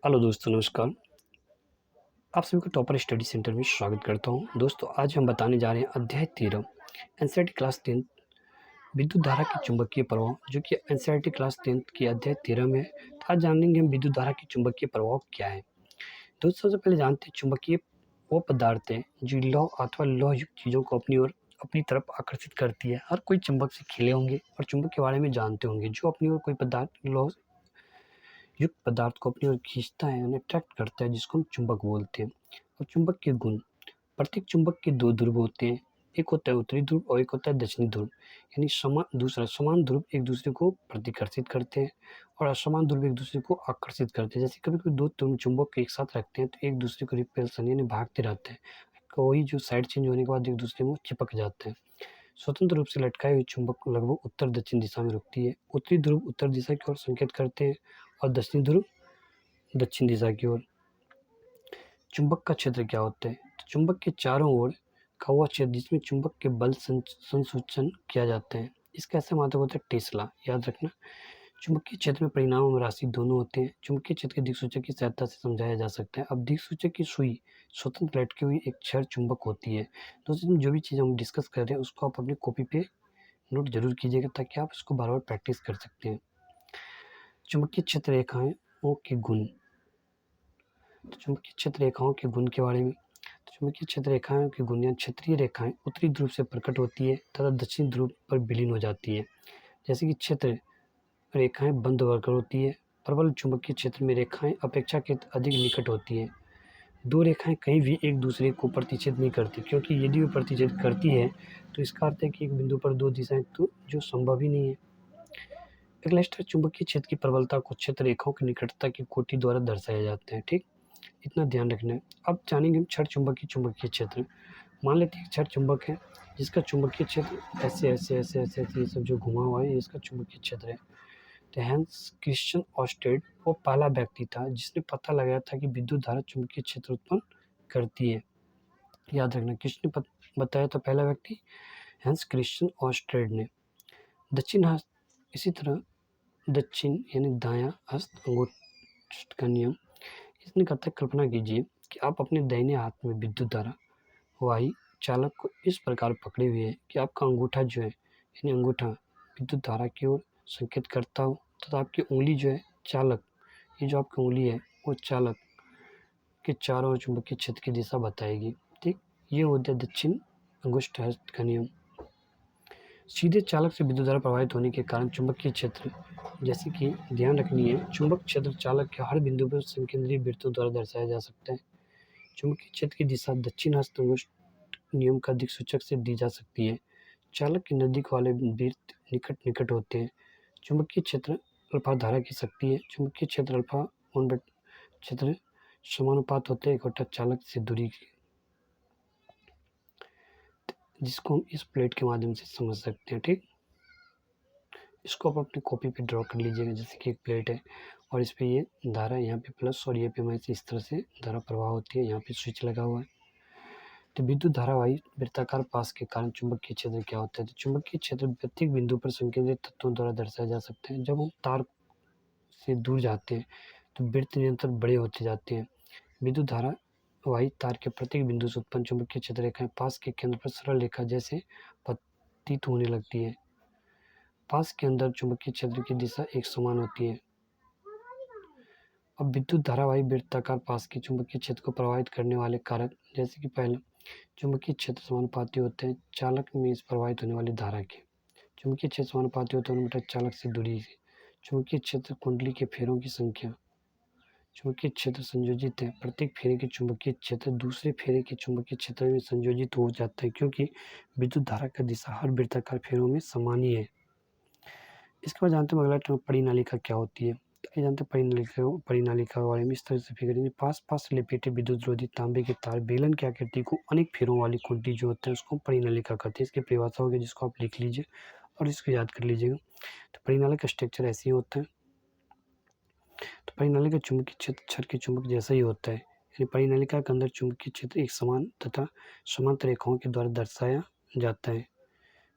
Hello दोस्तों, नमस्कार। आप सभी को टॉपर स्टडी सेंटर में स्वागत करता हूं। दोस्तों, आज हम बताने जा रहे हैं अध्याय 13 एनसीईआरटी क्लास 10 विद्युत धारा के चुंबकीय प्रभाव, जो कि एनसीईआरटी क्लास 10 की अध्याय 13 में है। तो आज जानेंगे हम विद्युत धारा के चुंबकीय प्रभाव क्या है। दोस्तों, सबसे पहले जानते हैं चुंबकीय वो पदार्थ है जो लौह अथवा लौह युक्त चीज़ों को अपनी तरफ आकर्षित करती है। हर कोई चुंबक से खिले होंगे और चुंबक के बारे में जानते होंगे। जो अपनी ओर कोई पदार्थ लौह युक्त पदार्थ को अपनी ओर खींचता है, उन्हें अट्रैक्ट करता है, जिसको हम चुंबक बोलते हैं। और चुंबक के गुण, प्रत्येक चुंबक के दो ध्रुव होते हैं। एक होता है उत्तरी ध्रुव और एक होता है दक्षिणी ध्रुव। यानी समान ध्रुव एक दूसरे को प्रतिकर्षित करते हैं और असमान ध्रुव एक दूसरे को आकर्षित करते हैं। जैसे कभी कभी दो चुंबक को एक साथ रखते हैं तो एक दूसरे को रिपेल्सन यानी भागते रहते हैं। कोई जो साइड चेंज होने के बाद एक दूसरे में चिपक जाते हैं। स्वतंत्र रूप से लटकाए हुए चुंबक लगभग उत्तर दक्षिण दिशा में रुकती है। उत्तरी ध्रुव उत्तर दिशा की ओर संकेत करते हैं और दक्षिणी ध्रुव दक्षिण दिशा की ओर। चुंबक का क्षेत्र क्या होता है? तो चुंबक के चारों ओर का वह क्षेत्र जिसमें चुंबक के बल संसूचन किया जाता है, इसका ऐसा मात्रक होता है टेस्ला। याद रखना, चुंबकीय क्षेत्र में परिमाण और राशि दोनों होते हैं। चुंबकीय क्षेत्र के दिक्सूचक की सहायता से समझाया जा सकता है। अब दिक्सूचक की सुई स्वतंत्र लटकी हुई एक क्षैर चुंबक होती है। दोस्तों, जो भी चीज़ हम डिस्कस कर रहे हैं उसको आप अपनी कॉपी पे नोट जरूर कीजिएगा ताकि आप इसको बार बार प्रैक्टिस कर सकते हैं। चुंबकीय क्षेत्र रेखाएं के गुण। तो चुंबकीय क्षेत्र रेखाओं के गुण के बारे में, तो चुंबकीय क्षेत्र रेखाओं की गुण या क्षेत्रीय रेखाएं उत्तरी ध्रुव से प्रकट होती है तथा दक्षिणी ध्रुव पर विलीन हो जाती है। जैसे कि क्षेत्र रेखाएं बंद वक्र होती है। प्रबल चुंबकीय क्षेत्र में रेखाएं अपेक्षाकृत अधिक निकट होती है। दो रेखाएं कहीं भी एक दूसरे को प्रतिच्छेद नहीं करती, क्योंकि यदि वे प्रतिच्छेद करती है तो इसका अर्थ है कि एक बिंदु पर दो दिशाएं तो जो संभव ही नहीं है। अगला स्टेप, चुंबकीय क्षेत्र की प्रबलता को क्षेत्र रेखाओं की निकटता की कोटि द्वारा दर्शाया जाता है। ठीक, इतना ध्यान रखना है। अब जानेंगे हम क्षण चुंबकीय चुंबकीय क्षेत्र। मान लेते हैं क्षण चुंबक है जिसका चुंबकीय क्षेत्र ऐसे ऐसे ऐसे ऐसे ऐसे ये सब जो घुमा हुआ है, ये इसका चुंबकीय क्षेत्र है। तो हैंस क्रिश्चियन ऑस्टेड वो पहला व्यक्ति था जिसने पता लगाया था कि विद्युत धारा चुंबकीय क्षेत्र उत्पन्न करती है। याद रखना, किसने बताया था पहला व्यक्ति? हैंस क्रिश्चियन ऑस्टेड ने। दक्षिण हस्त, इसी तरह दक्षिण यानी दायां हस्त अंगूठे का नियम। इसने कहा था, कल्पना कीजिए कि आप अपने दाहिने हाथ में विद्युत धारा वाही चालक को इस प्रकार पकड़े हुए है कि आपका अंगूठा जो है यानी अंगूठा विद्युत धारा की ओर संकेत करता हो तथा आपकी उंगली जो है चालक, ये जो आपकी उंगली है वो चालक के चारों ओर चुंबकीय क्षेत्र की दिशा बताएगी। ठीक, ये होता है दक्षिण अंगुष्ठ हस्त का नियम। सीधे चालक से विद्युत धारा प्रभावित होने के कारण चुंबकीय क्षेत्र, जैसे कि ध्यान रखनी है, चुंबक क्षेत्र चालक के हर बिंदु पर संकेंद्रीय वृत्तों द्वारा दर्शाया जा सकता है। चुंबकीय क्षेत्र की दिशा दक्षिण हस्त अंगुष्ठ नियम का दिक्सूचक से दी जा सकती है। चालक के नजदीक वाले वृत्त निकट निकट होते हैं। चुंबकीय क्षेत्र अल्फा धारा की शक्ति है। चुंबकीय क्षेत्र अल्फा क्षेत्र समानुपात होते हैं इकट्ठा चालक से दूरी की, जिसको हम इस प्लेट के माध्यम से समझ सकते हैं। ठीक, इसको आप अपनी कॉपी पे ड्रॉ कर लीजिएगा। जैसे कि एक प्लेट है और इस पे ये धारा, यहाँ पे प्लस और ये पे माइनस, इस तरह से धारा प्रवाह होती है। यहाँ पे स्विच लगा हुआ है। तो विद्युत धारावाही वृत्ताकार पास के कारण चुंबकीय क्षेत्र क्या होता है? तो चुंबकीय क्षेत्र प्रत्येक बिंदु पर संकेंद्रित तत्वों द्वारा दर्शाया जा सकते हैं। जब हम तार से दूर जाते हैं तो वृत्त निरंतर बड़े होते जाते हैं। विद्युत धारावाही तार के प्रत्येक बिंदु से उत्पन्न चुंबकीय क्षेत्र रेखाएं पास के केंद्र पर सरल रेखा जैसे प्रतीत होने लगती है। पास के अंदर चुंबकीय क्षेत्र की दिशा एक समान होती है। अब विद्युत धारावाही वृत्ताकार पास के चुंबकीय क्षेत्र को प्रभावित करने वाले कारक, जैसे कि पहले चुंबकीय क्षेत्र समानुपाती होते हैं चालक में इस प्रभावित होने वाली धारा के। चुंबकीय क्षेत्र समानुपाती होते हैं चालक से दूरी से। चुंबकीय क्षेत्र कुंडली के फेरों की संख्या। चुंबकीय क्षेत्र संयोजित है, प्रत्येक फेरे के चुंबकीय क्षेत्र दूसरे फेरे के चुंबकीय क्षेत्र में संयोजित हो जाता है, क्योंकि विद्युत धारा का दिशा हर वृत्ताकार फेरों में समान ही है। इसके बाद जानते हैं अगला टर्म परिनालिका क्या होती है। तो ये जानते हैं परिनालिका के बारे में इस तरह से फिगर, पास पास लिपेटे विद्युत रोधी तांबे के तार बेलन की आकृति को अनेक फेरों वाली कुंडली जो होता है उसको परिनालिका कहते हैं। इसकी परिभाषा होगी जिसको आप लिख लीजिए और इसको याद कर लीजिएगा। तो परिनालिका का स्ट्रक्चर ऐसे ही होता है। तो परिनालिका चुंबकीय क्षेत्र छड़ के चुंबक जैसा ही होता है। यानी परिनालिका के अंदर चुंबकीय क्षेत्र एक समान तथा समांतर रेखाओं के द्वारा दर्शाया जाता है।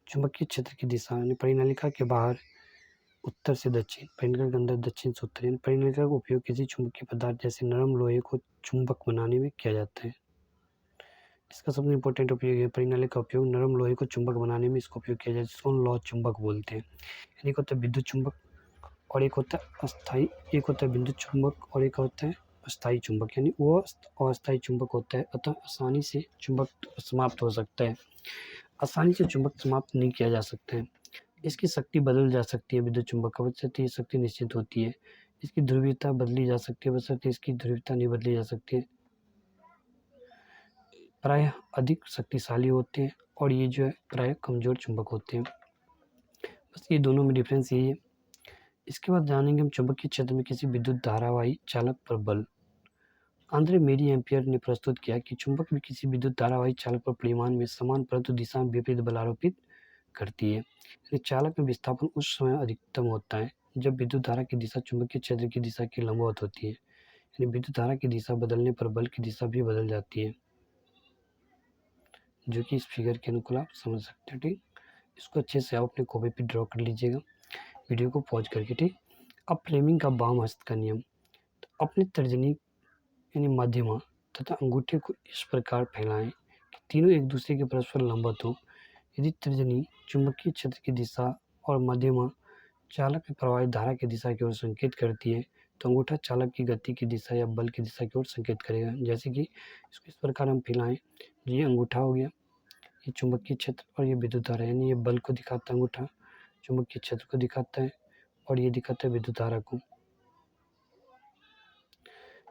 चुंबकीय क्षेत्र की दिशा यानी परिनालिका के बाहर उत्तर से दक्षिण, परिनलिका के अंदर दक्षिण से उत्तर, यानी परिनलिका का उपयोग किसी चुंबकीय पदार्थ जैसे नरम लोहे को चुंबक बनाने में किया जाता है। इसका सबसे इम्पोर्टेंट उपयोग है, परिनलिका का उपयोग नरम लोहे को चुंबक बनाने में इसका उपयोग किया जाए, जिसको हम लौह चुंबक बोलते हैं। यानी एक होता है विद्युत चुंबक और एक होता है अस्थाई, एक होता है विद्युत चुंबक और एक होता है अस्थाई चुंबक, यानी वो अस्थाई चुंबक होता है, अतः आसानी से चुंबक समाप्त हो सकता है। आसानी से चुंबक समाप्त नहीं किया जा सकता है। इसकी शक्ति बदल जा सकती है, विद्युत चुंबक का बशर्ते शक्ति निश्चित होती है। इसकी ध्रुवीयता बदली जा सकती है, बशर्ते इसकी ध्रुवीयता नहीं बदली जा सकती है। प्रायः अधिक शक्तिशाली होते हैं और ये जो है प्रायः कमजोर चुंबक होते हैं। बस ये दोनों में डिफरेंस यही है। इसके बाद जानेंगे हम चुंबकीय क्षेत्र में किसी विद्युत धारावाही चालक पर बल। आंद्रे मेरी एम्पियर ने प्रस्तुत किया कि चुंबक भी किसी विद्युत धारावाही चालक पर परिमाण में समान परंतु दिशा में विपरीत बल आरोपित करती है। यानी चालक में विस्थापन उस समय अधिकतम होता है जब विद्युत धारा की दिशा चुंबकीय क्षेत्र की दिशा के लंबवत होती है। यानी विद्युत धारा की दिशा बदलने पर बल की दिशा भी बदल जाती है, जो कि इस फिगर के अनुकूल आप समझ सकते हैं। ठीक, इसको अच्छे से आप अपने कॉपी पे ड्रॉ कर लीजिएगा वीडियो को पॉज करके। ठीक, अब फ्लेमिंग का बाम हस्त का नियम। तो अपनी तर्जनी यानी मध्यमा तथा अंगूठे को इस प्रकार फैलाएं कि तीनों एक दूसरे के परस्पर लंबवत हो। यदि तर्जनी चुंबकीय क्षेत्र की दिशा और मध्यमा चालक में प्रवाहित धारा की दिशा की ओर संकेत करती है, तो अंगूठा चालक की गति की दिशा या बल की दिशा की ओर संकेत करेगा। जैसे कि इसको इस प्रकार हम फैलाएं, ये अंगूठा हो गया, ये चुंबकीय क्षेत्र और ये विद्युत धारा, यानी ये बल को दिखाता है अंगूठा, चुंबकीय क्षेत्र को दिखाता है और ये दिखाता है विद्युत धारा को।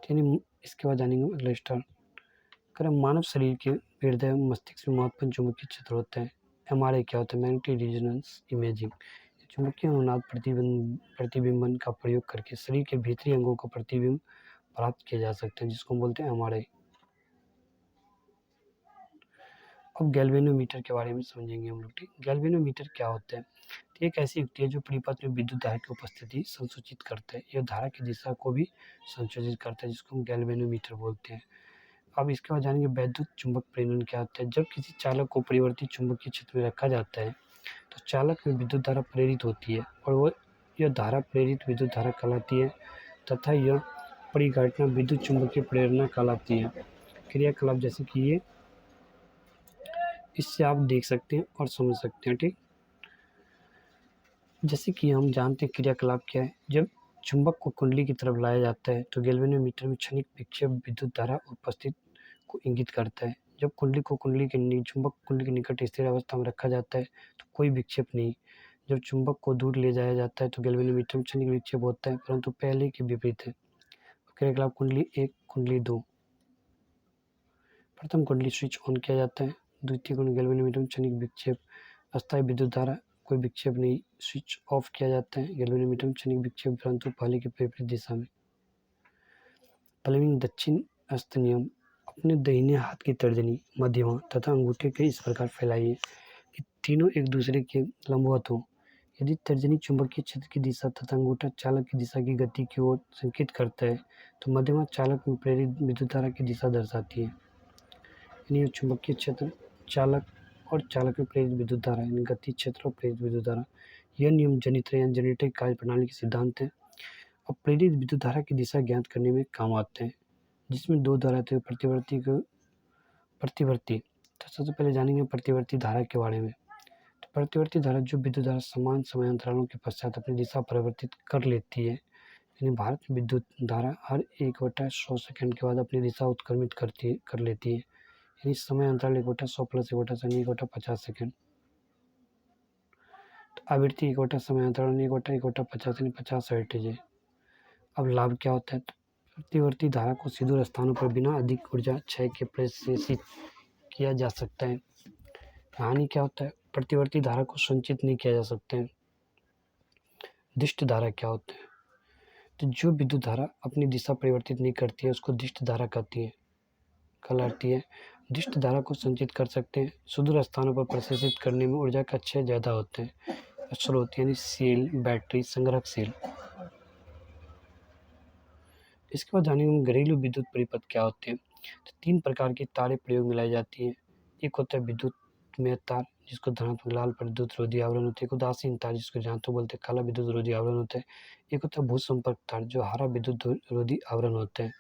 यानी इसके बाद जानेंगे अगला स्टार। अगर हम मानव शरीर के हृदय मस्तिष्क में महत्वपूर्ण चुंबकीय क्षेत्र होता है। एमआरआई क्या होता है? Magnetic resonance imaging. चुंबकीय अनुनाद प्रतिबिंबन का प्रयोग करके शरीर के भीतरी अंगों का प्रतिबिंब प्राप्त किया जा सकता है, जिसको हम बोलते हैं एमआरआई। अब गैल्वेनोमीटर के बारे में समझेंगे हम लोग। ठीक, गैल्वेनोमीटर क्या होता है? तो एक ऐसी युक्ति है जो परिपथ में विद्युत धारा की उपस्थिति संसूचित करता है। यह धारा की दिशा को भी संशोधित करता है, जिसको हम गैल्वेनोमीटर बोलते हैं। अब इसके बाद जानेंगे वैद्युत चुंबक प्रेरण क्या होता है। जब किसी चालक को परिवर्तित चुंबकीय क्षेत्र में रखा जाता है तो चालक में विद्युत धारा प्रेरित होती है और यह धारा प्रेरित विद्युत धारा कहलाती है तथा यह परिघटना विद्युत चुंबकीय प्रेरणा कहलाती है। क्रियाकलाप जैसे कि ये इससे आप देख सकते हैं और समझ सकते हैं। ठीक, जैसे कि हम जानते हैं क्रियाकलाप क्या है। जब चुंबक को कुंडली की तरफ लाया जाता है तो गैल्वेनोमीटर में क्षणिक विक्षेप विद्युत धारा उपस्थित को इंगित करता है। जब कुंडली को चुंबक कुंडली के निकट स्थिर अवस्था में रखा जाता है तो कोई विक्षेप नहीं। जब चुंबक को दूर ले जाया जाता है तो गैल्वेनोमीटर में क्षणिक विक्षेप होता है, परंतु पहले के विपरीत है। क्रियाकलाप कुंडली 1, कुंडली 2। प्रथम कुंडली स्विच ऑन किया जाता है, द्वितीय कुंडली गैल्वेनोमीटर में क्षणिक विक्षेप, अस्थायी विद्युत धारा, कोई विक्षेप नहीं। स्विच ऑफ किया जाता है, गैल्वेनोमीटर में क्षणिक विक्षेप परंतु पहले के विपरीत दिशा में। फ्लेमिंग दक्षिण हस्त नियम। अपने दाहिने हाथ की तर्जनी, मध्यमा तथा अंगूठे के इस प्रकार फैलाइए कि तीनों एक दूसरे के लंबवत हो। यदि तर्जनी चुंबकीय क्षेत्र की दिशा तथा अंगूठा चालक की दिशा की गति की ओर संकेत करता है तो मध्यमा चालक में प्रेरित विद्युत धारा की दिशा दर्शाती है। यानी चुंबकीय क्षेत्र, चालक और चालक में प्रेरित विद्युत धारा, यानी गति क्षेत्र और प्रेरित विद्युत धारा। यह नियम जनित्र यानी जनरेटर कार्य प्रणाली के सिद्धांत है। अब प्रेरित विद्युत धारा की दिशा ज्ञात करने में काम आते हैं, जिसमें दो धारा थे, प्रतिवर्ती। तो सबसे पहले जानेंगे प्रतिवर्ती धारा के बारे में। तो प्रतिवर्ती धारा जो विद्युत धारा समान समय अंतरालों के पश्चात अपनी दिशा परिवर्तित कर लेती है। यानी भारत में विद्युत धारा हर 1/100 सेकंड के बाद अपनी दिशा उत्क्रमित कर लेती है। यानी समय अंतराल 1/100 + 1/100 1/50 सेकंड। तो आवृत्ति 1/1 समय अंतराल 1/1/50 यानी 50 हर्ट्ज है। अब लाभ क्या होता है? तो प्रतिवर्ती धारा को सुदूर स्थानों पर बिना अधिक ऊर्जा क्षय के प्रेषित किया जा सकता है। हानि क्या होता है? प्रतिवर्ती धारा को संचित नहीं किया जा सकता है। दिष्ट धारा क्या होता है? तो जो विद्युत धारा अपनी दिशा परिवर्तित नहीं करती है उसको दिष्ट धारा कहलाती है। दिष्ट धारा को संचित कर सकते हैं। सुदूर स्थानों पर प्रसारित करने में ऊर्जा का क्षय ज़्यादा होता है। स्रोत यानी सेल, बैटरी, संग्रहक सेल। इसके बाद जानेंगे घरेलू विद्युत परिपथ क्या होते हैं। तो 3 प्रकार की तारें प्रयोग में लाई जाती हैं। एक होता है विद्युत विद्युत में तार जिसको धनात्मक लाल पर विद्युत रोधी आवरण होते हैं, एक उदासीन तार जिसको जहाँ बोलते हैं काला विद्युत रोधी आवरण होता है, एक होता है भूसंपर्क तार जो हरा विद्युत रोधी आवरण होते हैं।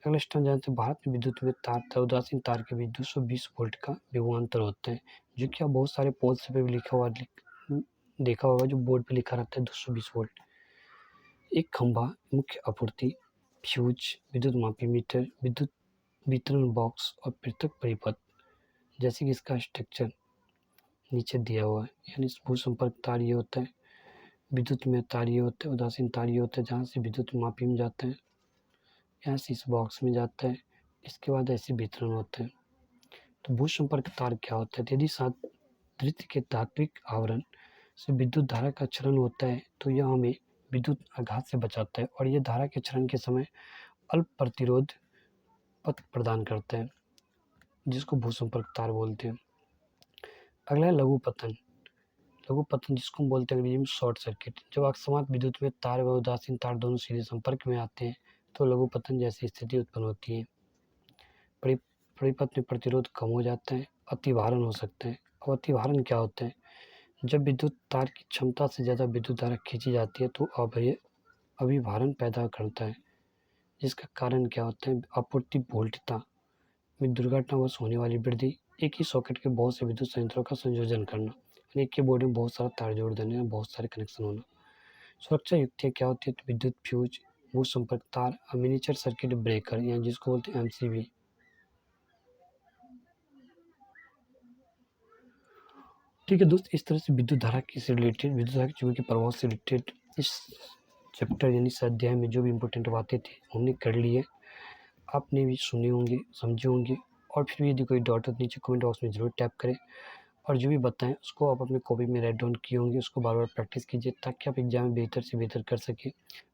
अगला स्टेप जानते हैं भारत में विद्युत में तार तथा उदासीन तार के बीच 220 वोल्ट का विभवांतर होता है, जो कि आप बहुत सारे पोल्स पे भी लिखा हुआ देखा होगा जो बोर्ड पे लिखा रहता है 220 वोल्ट। एक खंभा, मुख्य आपूर्ति, फ्यूज, विद्युत मापी मीटर, विद्युत वितरण बॉक्स और पृथक परिपथ जैसे कि इसका स्ट्रक्चर नीचे दिया हुआ है। यानी भूसंपर्क तार ये होता है, विद्युत में तार ये होता है, उदासीन तार ये होता है जहाँ से विद्युत मापी में जाता है, यहाँ से इस बॉक्स में जाता है, इसके बाद ऐसे वितरण होते हैं। तो भूसंपर्क तार क्या होता है? यदि सादृश्य के धात्विक आवरण से विद्युत धारा का क्षरण होता है तो यह हमें विद्युत आघात से बचाता है और यह धारा के क्षरण के समय अल्प प्रतिरोध पथ प्रदान करता है, जिसको भूसंपर्क तार बोलते हैं। अगला है लघु पतन। लघु पतन जिसको हम बोलते हैं अंग्रेजी में शॉर्ट सर्किट। जब अकस्मात विद्युत में तार व उदासीन तार दोनों सीधे संपर्क में आते हैं तो लघु पतन जैसी स्थिति उत्पन्न होती है। परिपथ में प्रतिरोध कम हो जाता है, अतिभारण हो सकता है। अब अतिभारण क्या होता है? जब विद्युत तार की क्षमता से ज़्यादा विद्युत धारा खींची जाती है तो अभिभारण पैदा करता है, जिसका कारण क्या होता है? आपूर्ति वोल्टता में दुर्घटनावश होने वाली वृद्धि, एक ही सॉकेट के बहुत से विद्युत संयंत्रों का संयोजन करना, यानी एक के बोर्ड में बहुत सारा तार जोड़ देना, बहुत सारे कनेक्शन होना। सुरक्षा युक्तियाँ क्या होती है? तो विद्युत फ्यूज, भूसंपर्क तार, मिनीचर सर्किट ब्रेकर या जिसको बोलते हैं MCB। ठीक है दोस्त, इस तरह से विद्युत धारा से रिलेटेड, विद्युत धारा के चुंबकीय प्रभाव से रिलेटेड इस चैप्टर यानी इस अध्याय में जो भी इम्पोर्टेंट बातें थी हमने कर ली है। आपने भी सुने होंगे, समझे होंगे, और फिर भी यदि कोई डाउट हो तो नीचे कमेंट बॉक्स में ज़रूर टाइप करें और जो भी बताएं उसको आप अपने कॉपी में राइट डाउन किए होंगे, उसको बार बार प्रैक्टिस कीजिए ताकि आप एग्जाम में बेहतर से बेहतर कर सकें।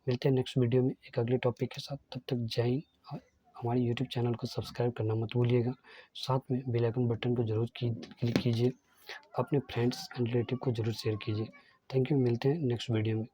मिलते हैं नेक्स्ट वीडियो में एक अगले टॉपिक के साथ, तब तक जय हिंद। हमारे यूट्यूब चैनल को सब्सक्राइब करना मत भूलिएगा, साथ में बेल आइकन बटन को जरूर क्लिक कीजिए, अपने फ्रेंड्स एंड रिलेटिव को जरूर शेयर कीजिए। थैंक यू, मिलते हैं नेक्स्ट वीडियो में।